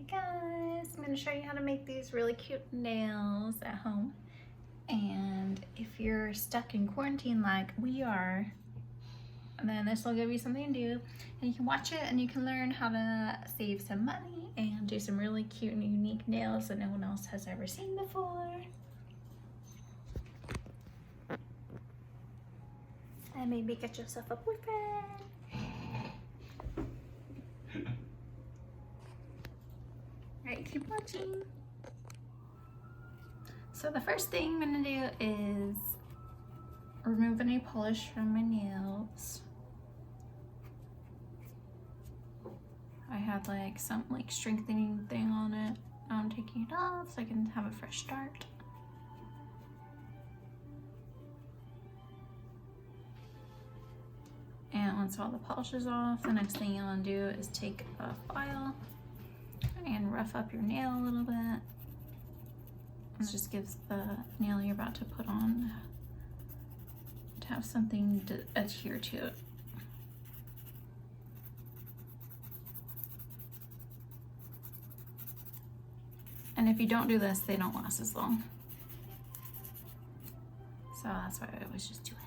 guys, I'm going to show you how to make these really cute nails at home. And if you're stuck in quarantine like we are, then this will give you something to do, and you can watch it and you can learn how to save some money and do some really cute and unique nails that no one else has ever seen before. And maybe get yourself a boyfriend. Alright, keep watching. So the first thing I'm gonna do is remove any polish from my nails. I had like some strengthening thing on it. Now I'm taking it off so I can have a fresh start. And once all the polish is off, the next thing you want to do is take a file and rough up your nail a little bit. This just gives the nail you're about to put on to have something to adhere to it. And if you don't do this, they don't last as long. So that's why I always just do it.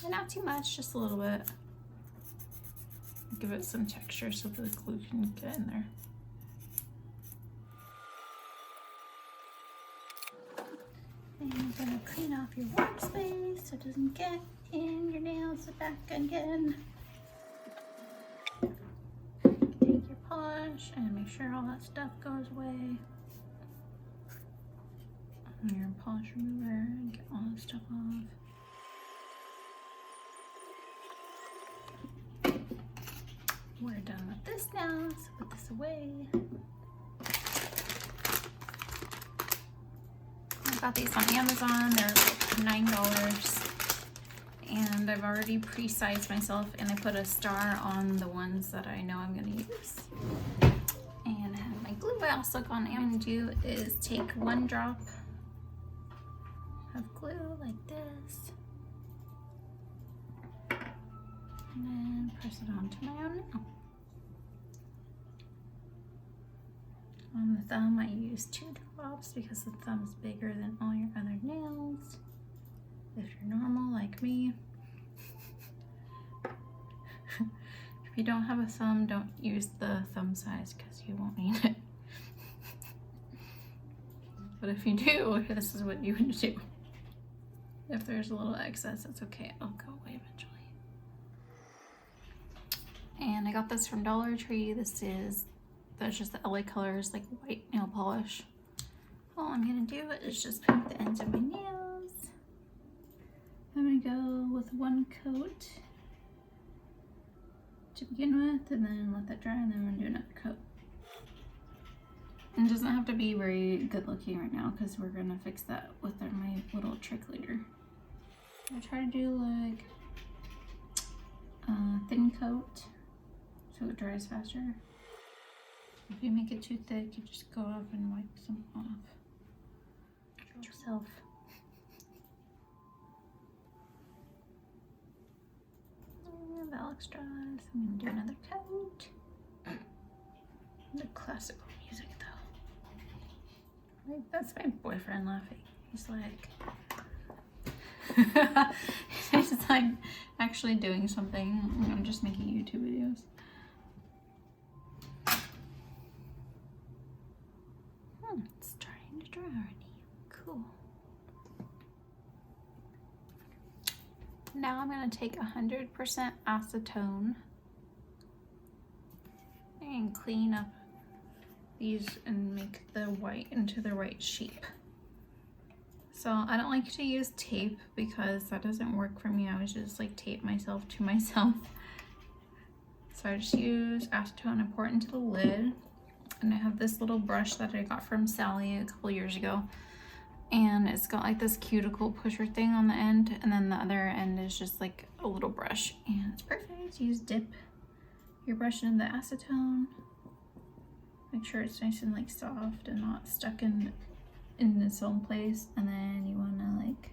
And not too much, just a little bit. Give it some texture so the glue can get in there. And you're gonna clean off your workspace so it doesn't get in your nails back again. Take your polish and make sure all that stuff goes away. Your polish remover and get all the stuff off. We're done with this now, so put this away. I got these on Amazon, they're like $9. And I've already pre-sized myself and I put a star on the ones that I know I'm gonna use. And I have my glue I also got on Amazon. What I'm gonna do is take 1 drop of glue like this. And then press it onto my own nail. On the thumb, I use 2 drops because the thumb is bigger than all your other nails. If you're normal like me. If you don't have a thumb, don't use the thumb size because you won't need it. But if you do, this is what you would do. If there's a little excess, it's okay. It'll go away eventually. And I got this from Dollar Tree. That's just the LA Colors like white nail polish. All I'm gonna do is just paint the ends of my nails. I'm gonna go with 1 coat to begin with, and then let that dry, and then I'm gonna do another coat. And it doesn't have to be very good looking right now because we're gonna fix that with my little trick later. I try to do like a thin coat so it dries faster. If you make it too thick, you just go off and wipe some off. Control yourself. And that looks dry, so I'm gonna do another coat. The classical music though. Like, that's my boyfriend laughing. He's like, he's like actually doing something. I'm just making YouTube videos. It's starting to dry already. Cool. Now I'm going to take 100% acetone and clean up these and make the white into the right shape. So I don't like to use tape because that doesn't work for me. I always just like tape myself to myself. So I just use acetone and pour it into the lid. And I have this little brush that I got from Sally a couple years ago. And it's got like this cuticle pusher thing on the end. And then the other end is just like a little brush. And it's perfect. You just dip your brush in the acetone. Make sure it's nice and like soft and not stuck in its own place. And then you want to like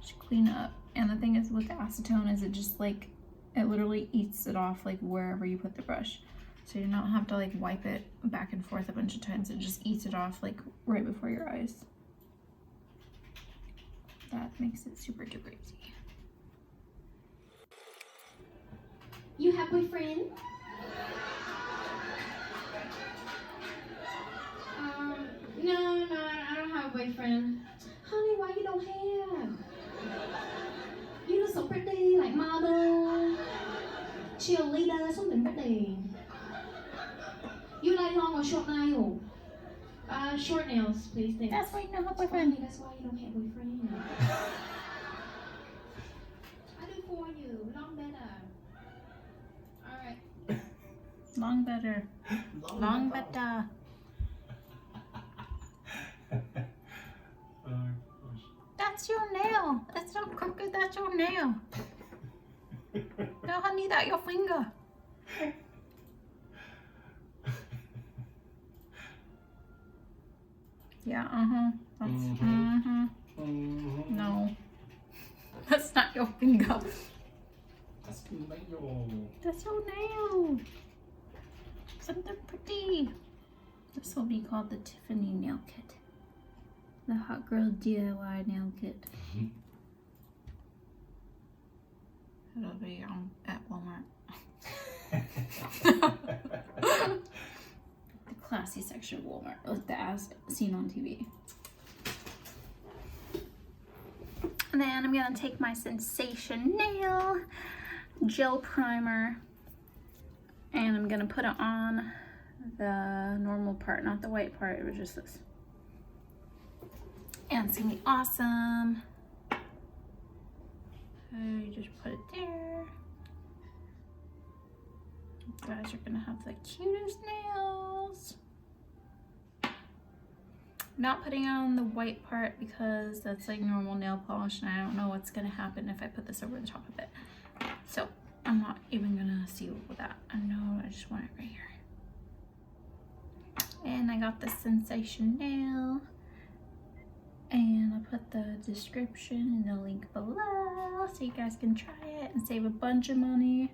just clean up. And the thing is with the acetone is it just like, it literally eats it off like wherever you put the brush. So you don't have to like wipe it back and forth a bunch of times. It just eats it off like right before your eyes. That makes it super duper easy. You have boyfriend? No, I don't have a boyfriend. Honey, why you don't have? You look so pretty, like model, cheerleader, something pretty. You like long or short nail? Short nails, please. Thanks. That's why you don't have a boyfriend. That's why you don't have a boyfriend. I do for you. Long better. Alright. Long better. Long better. That's your nail. That's not crooked. That's your nail. No, honey, that's your finger. Yeah, That's, No. That's not your finger. That's your nail. That's your nail. Something pretty. This will be called the Tiffany nail kit. The Hot Girl DIY nail kit. It'll be at Walmart. The classy section of Walmart, like the as seen on TV. And then I'm gonna take my Sensationail Gel primer and I'm gonna put it on the normal part, not the white part, it was just this. And it's gonna be awesome. So you just put it there. You guys are gonna have the cutest nails. I'm not putting on the white part because that's like normal nail polish and I don't know what's gonna happen if I put this over the top of it. So I'm not even gonna see with that. I know, I just want it right here. And I got the Sensationail. And I'll put the description in the link below so you guys can try it and save a bunch of money.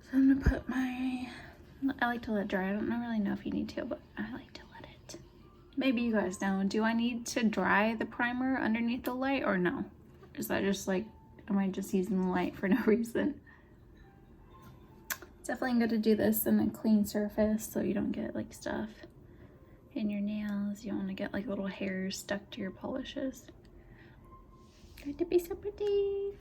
So I'm gonna put my, I like to let it dry. I don't really know if you need to, but I like to let it. Maybe you guys know, do I need to dry the primer underneath the light or no? Is that just like, am I just using the light for no reason? It's definitely good to do this in a clean surface so you don't get like stuff in your nails. You don't want to get like little hairs stuck to your polishes. Going to be so pretty.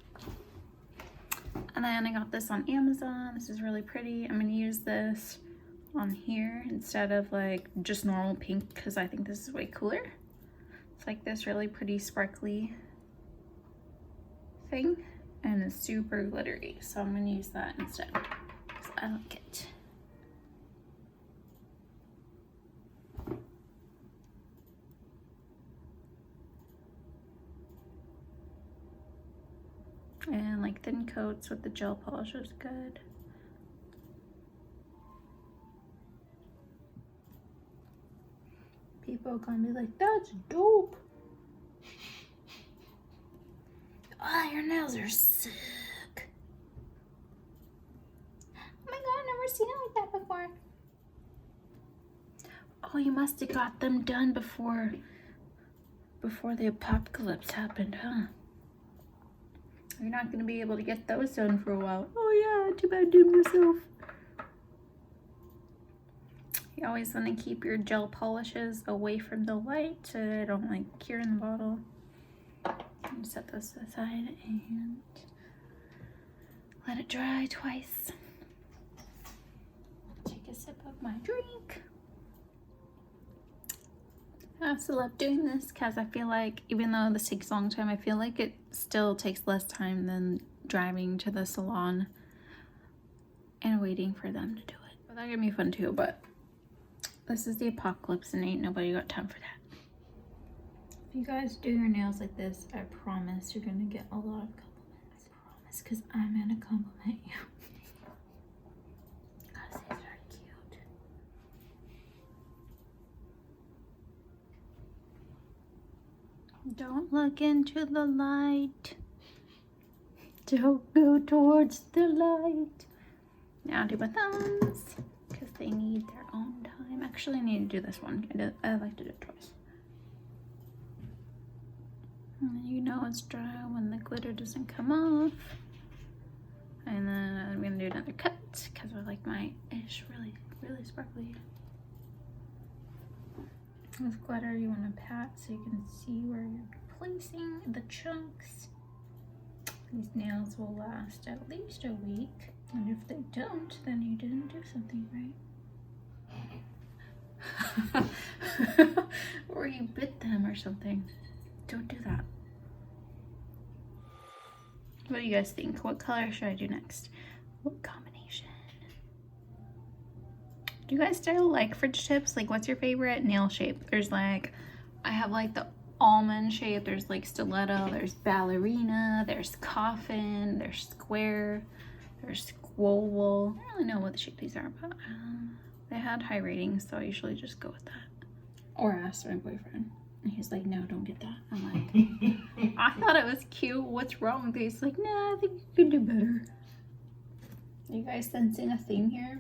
And then I got this on Amazon. This is really pretty. I'm gonna use this on here instead of like just normal pink because I think this is way cooler. It's like this really pretty sparkly thing and it's super glittery. So I'm gonna use that instead because I like it. And like thin coats with the gel polish is good. People are gonna be like, that's dope. Oh, your nails are sick. Oh my god, I've never seen it like that before. Oh, you must have got them done before the apocalypse happened, huh? You're not gonna be able to get those done for a while. Oh yeah, too bad doing yourself. You always want to keep your gel polishes away from the light so they don't like cure in the bottle. I'm set this aside and let it dry twice. Take a sip of my drink. I also love doing this because I feel like even though this takes a long time, I feel like it still takes less time than driving to the salon and waiting for them to do it. But that can be fun too, but this is the apocalypse and ain't nobody got time for that. If you guys do your nails like this, I promise you're gonna get a lot of compliments. I promise, because I'm gonna compliment you. Because these are cute. Don't look into the light. Don't go towards the light. Now do my thumbs, because they need their own time. Actually, I need to do this one. I like to do it twice. And you know it's dry when the glitter doesn't come off. And then I'm gonna do another cut because I like my ish really, really sparkly. With glitter, you want to pat so you can see where you're placing the chunks. These nails will last at least a week, and if they don't, then you didn't do something right. Or you bit them or something. Don't do that. What do you guys think? What color should I do next? What combination? Do you guys still like fridge tips? Like, what's your favorite nail shape? There's like, I have like the almond shape, there's like stiletto, there's ballerina, there's coffin, there's square, there's squoval. I don't really know what the shape these are, but they had high ratings, so I usually just go with that. Or ask my boyfriend. And he's like, no, don't get that. I'm like, I thought it was cute. What's wrong with these? He's like, nah, I think you could do better. You guys sensing a theme here?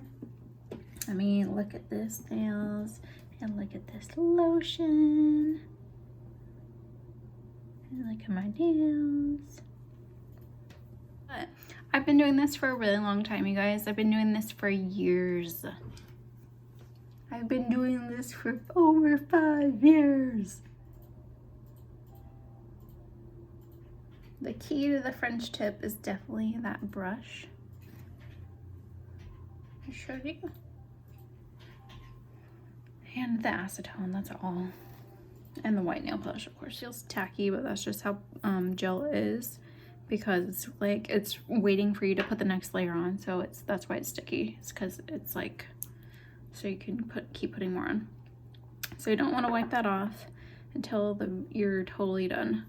I mean, look at this nails and look at this lotion. And look at my nails. But I've been doing this for a really long time, you guys. I've been doing this for years. I've been doing this for over 5 years. The key to the French tip is definitely that brush I showed you. And the acetone, that's all. And the white nail polish, of course. Feels tacky, but that's just how gel is, because it's like it's waiting for you to put the next layer on. So that's why it's sticky. It's because it's like, so you can keep putting more on. So you don't want to wipe that off until you're totally done.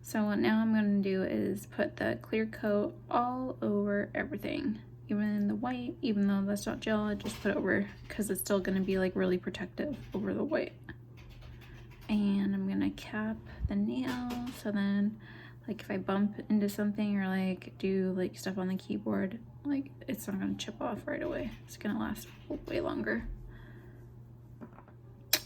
So what now I'm going to do is put the clear coat all over everything, even the white. Even though that's not gel, I just put it over because it's still going to be like really protective over the white. And I'm gonna cap the nail, so then like if I bump into something or like do like stuff on the keyboard, like it's not gonna chip off right away. It's gonna last way longer.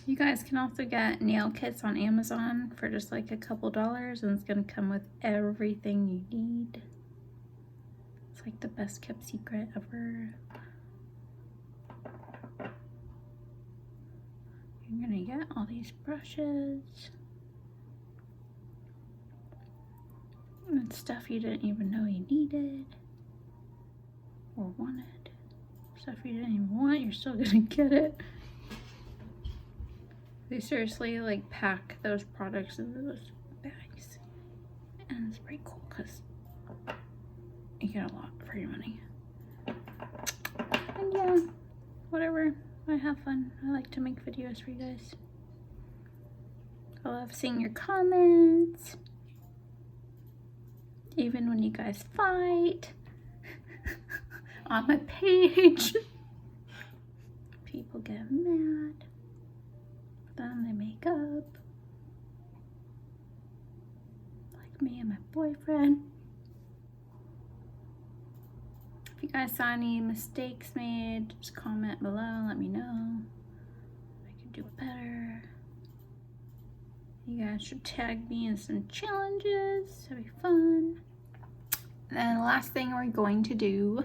You guys can also get nail kits on Amazon for just like a couple dollars, and it's gonna come with everything you need. It's like the best kept secret ever. You're gonna get all these brushes and stuff you didn't even know you needed or wanted. Stuff you didn't even want, you're still gonna get it. They seriously like pack those products into those bags, and it's pretty cool because you get a lot for your money. And yeah, whatever. I have fun. I like to make videos for you guys. I love seeing your comments. Even when you guys fight on my page. People get mad. Then they make up. Like me and my boyfriend. If you guys saw any mistakes made, just comment below, let me know. I can do better. You guys should tag me in some challenges, it'll be fun. And then the last thing we're going to do,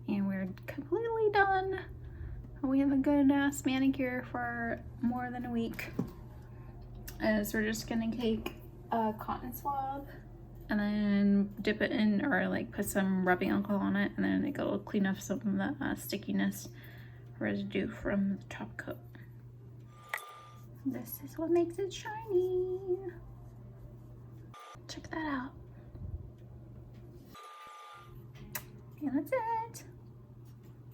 and we're completely done. We have a good ass manicure for more than a week. Is we're just gonna take a cotton swab and then dip it in, or like put some rubbing alcohol on it, and then it'll clean off some of the stickiness residue from the top coat. This is what makes it shiny. Check that out. And that's it.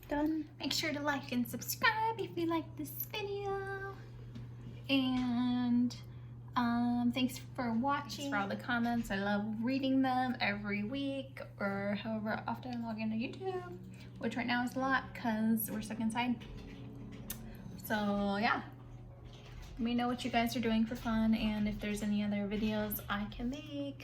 Done. Make sure to like and subscribe if you like this video. And thanks for watching. Thanks for all the comments. I love reading them every week, or however often I log into YouTube, which right now is a lot because we're stuck inside. So yeah, let me know what you guys are doing for fun, and if there's any other videos I can make.